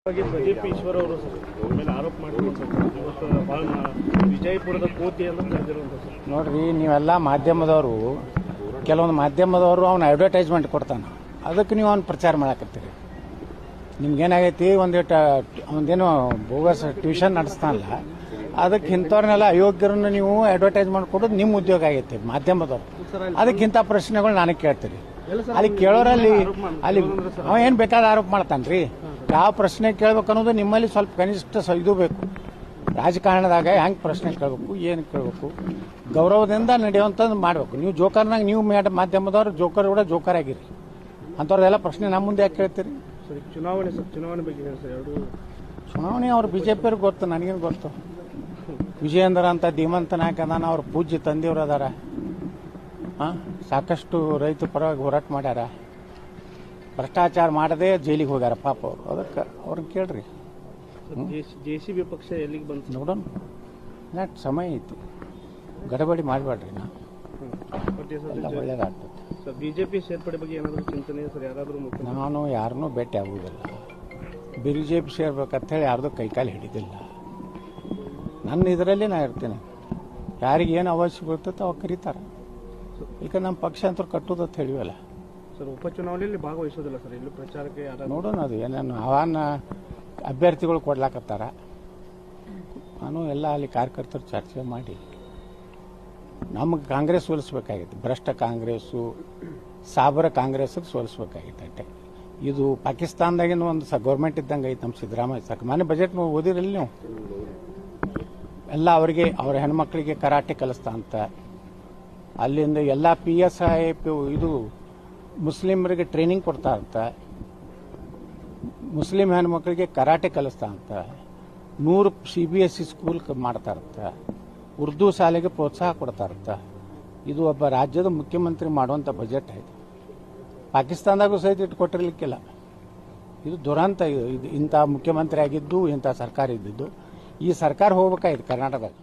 ಪ್ರದೀಪ್ ಈಶ್ವರ್ ಅವರು ಮೇಲೆ ಆರೋಪ ಮಾಡಿರುವಂಥದ್ದು ಇವತ್ತು ಭಾಳ ವಿಜಯಪುರದ ಕೋತಿ ಅಂತ ಕರೆದಿರುವಂಥದ್ದು ಸರ್. ನೋಡ್ರಿ, ನೀವೆಲ್ಲ ಮಾಧ್ಯಮದವರು, ಕೆಲವೊಂದು ಮಾಧ್ಯಮದವರು ಅವ್ನ ಅಡ್ವರ್ಟೈಸ್ಮೆಂಟ್ ಕೊಡ್ತಾನೆ, ಅದಕ್ಕೆ ನೀವು ಅವ್ನು ಪ್ರಚಾರ ಮಾಡಕತ್ತೀರಿ. ನಿಮ್ಗೇನಾಗೈತಿ, ಒಂದೇನೋ ಬೋಗಸ್ ಟ್ಯೂಷನ್ ನಡೆಸ್ತಾನಲ್ಲ, ಅದಕ್ಕೆ ಇಂಥವ್ರನ್ನೆಲ್ಲ ಅಯೋಗ್ಯರನ್ನು ನೀವು ಅಡ್ವರ್ಟೈಸ್ಮೆಂಟ್ ಕೊಡೋದು ನಿಮ್ಮ ಉದ್ಯೋಗ ಆಗೈತಿ ಮಾಧ್ಯಮದವ್ರು. ಅದಕ್ಕೆ ಇಂಥ ಪ್ರಶ್ನೆಗಳು ನನಗೆ ಕೇಳ್ತೀರಿ. ಅಲ್ಲಿ ಕೇಳೋರಲ್ಲಿ ಅಲ್ಲಿ ಅವ ಏನು ಬೇಕಾದ ಆರೋಪ ಮಾಡ್ತಾನ್ರಿ. ಯಾವ ಪ್ರಶ್ನೆ ಕೇಳ್ಬೇಕು ಅನ್ನೋದು ನಿಮ್ಮಲ್ಲಿ ಸ್ವಲ್ಪ ಕನಿಷ್ಠ ಇದು ಬೇಕು. ರಾಜಕಾರಣದಾಗ ಹೆಂಗೆ ಪ್ರಶ್ನೆ ಕೇಳಬೇಕು, ಏನು ಕೇಳಬೇಕು, ಗೌರವದಿಂದ ನಡೆಯುವಂಥದ್ದು ಮಾಡಬೇಕು. ನೀವು ಜೋಕರ್ನಾಗ ನೀವು ಮಾಧ್ಯಮದವ್ರು ಜೋಕರ್ ಕೂಡ ಜೋಕರ್ ಆಗಿರಿ. ಅಂಥವ್ರದೆಲ್ಲ ಪ್ರಶ್ನೆ ನಮ್ಮ ಮುಂದೆ ಯಾಕೆ ಕೇಳ್ತೀರಿ? ಸರ್, ಚುನಾವಣೆ ಬಗ್ಗೆ ಹೇಳಿ ಸರ್. ಎರಡು ಚುನಾವಣೆ ಅವ್ರು ಬಿಜೆಪಿಯವ್ರಿಗೆ ಗೊತ್ತು, ನನಗೇನು ಗೊತ್ತು. ವಿಜಯೇಂದ್ರ ಅಂತ ಧೀಮಂತ ನಾಯಕ ಅದಾನ, ಅವ್ರ ಪೂಜ್ಯ ತಂದೆಯವರು ಅದಾರ. ಸಾಕಷ್ಟು ರೈತ ಪರವಾಗಿ ಹೋರಾಟ ಮಾಡ್ಯಾರ. ಭ್ರಷ್ಟಾಚಾರ ಮಾಡದೆ ಜೈಲಿಗೆ ಹೋಗ್ಯಾರ ಪಾಪ ಅವರು. ಅದಕ್ಕೆ ಅವ್ರನ್ನ ಕೇಳ್ರಿ. ಜೆಸಿಬಿ ಪಕ್ಷ ಎಲ್ಲಿಗೆ ಬಂತು ನೋಡೋಣ, ನಾಟ್ ಸಮಯ ಐತಿ, ಗಡಬಡಿ ಮಾಡಬೇಡ್ರಿ. ಎಲ್ಲ ಒಳ್ಳೇದಾಗ್ತದೆ ಸರ್. ಬಿಜೆಪಿ ಸೇರ್ಪಡೆ ಬಗ್ಗೆ ಏನಾದರೂ ಚಿಂತನೆ ಸರ್? ಯಾರಾದರೂ ನಾನು ಯಾರನ್ನೂ ಭೇಟಿ ಆಗುವುದಿಲ್ಲ. ಬಿಜೆಪಿ ಸೇರ್ಬೇಕಂತ ಹೇಳಿ ಯಾರ್ದು ಕೈಕಾಲು ಹಿಡಿದಿಲ್ಲ. ನನ್ನ ಇದರಲ್ಲಿ ನಾ ಇರ್ತೀನಿ. ಯಾರಿಗೆ ಏನು ಅವಶ್ಯ ಬರ್ತೈತೆ ಅವಾಗ ಕರೀತಾರೆ. ಈಗ ನಮ್ಮ ಪಕ್ಷ ಅಂತೂ ಕಟ್ಟೋದಂತ ಹೇಳಿವಲ್ಲ ಸರ್. ಉಪಚುನಾವಣೆಯಲ್ಲಿ ಭಾಗವಹಿಸೋದಿಲ್ಲ ಸರ್, ಇಲ್ಲಿ ಪ್ರಚಾರಕ್ಕೆ ನೋಡೋಣ. ಅದು ಏನೇನು ಆಹ್ವಾನ ಅಭ್ಯರ್ಥಿಗಳು ಕೊಡ್ಲಾಕತ್ತಾರ. ನಾನು ಎಲ್ಲ ಅಲ್ಲಿ ಕಾರ್ಯಕರ್ತರು ಚರ್ಚೆ ಮಾಡಿ ನಮಗೆ ಕಾಂಗ್ರೆಸ್ ಸೋಲಿಸ್ಬೇಕಾಗಿತ್ತು. ಭ್ರಷ್ಟ ಕಾಂಗ್ರೆಸ್ಸು, ಸಾಬರ ಕಾಂಗ್ರೆಸ್ ಸೋಲಿಸ್ಬೇಕಾಗಿತ್ತು ಅಷ್ಟೇ. ಇದು ಪಾಕಿಸ್ತಾನದಾಗಿನ ಒಂದು ಗೌರ್ಮೆಂಟ್ ಇದ್ದಂಗೆ ಐತೆ ನಮ್ಮ ಸಿದ್ದರಾಮಯ್ಯ ಸಾಕು. ಮನೆ ಬಜೆಟ್ ಓದಿರಲಿ ನೀವು ಎಲ್ಲ ಅವರಿಗೆ, ಅವರ ಹೆಣ್ಮಕ್ಳಿಗೆ ಕರಾಟೆ ಕಲಿಸ್ತಾ ಅಂತ. ಅಲ್ಲಿಂದ ಎಲ್ಲ PSI ಇದು ಮುಸ್ಲಿಮರಿಗೆ ಟ್ರೈನಿಂಗ್ ಕೊಡ್ತಾ ಅಂತ. ಮುಸ್ಲಿಂ ಹೆಣ್ಮಕ್ಳಿಗೆ ಕರಾಟೆ ಕಲಿಸ್ತಾ ಅಂತ. 100 CBSE ಸ್ಕೂಲ್ ಮಾಡ್ತಾ ಇರ್ತ. ಉರ್ದು ಶಾಲೆಗೆ ಪ್ರೋತ್ಸಾಹ ಕೊಡ್ತಾ ಇರ್ತ. ಇದು ಒಬ್ಬ ರಾಜ್ಯದ ಮುಖ್ಯಮಂತ್ರಿ ಮಾಡುವಂಥ ಬಜೆಟ್ ಆಯಿತು. ಪಾಕಿಸ್ತಾನದಾಗೂ ಸಹಿತ ಇಟ್ಟು ಕೊಟ್ಟಿರ್ಲಿಕ್ಕಿಲ್ಲ. ಇದು ದುರಂತ. ಇದು ಇಂಥ ಮುಖ್ಯಮಂತ್ರಿ ಆಗಿದ್ದು, ಇಂಥ ಸರ್ಕಾರ ಇದ್ದಿದ್ದು. ಈ ಸರ್ಕಾರ ಹೋಗ್ಬೇಕಾಯ್ತು ಕರ್ನಾಟಕದಾಗ.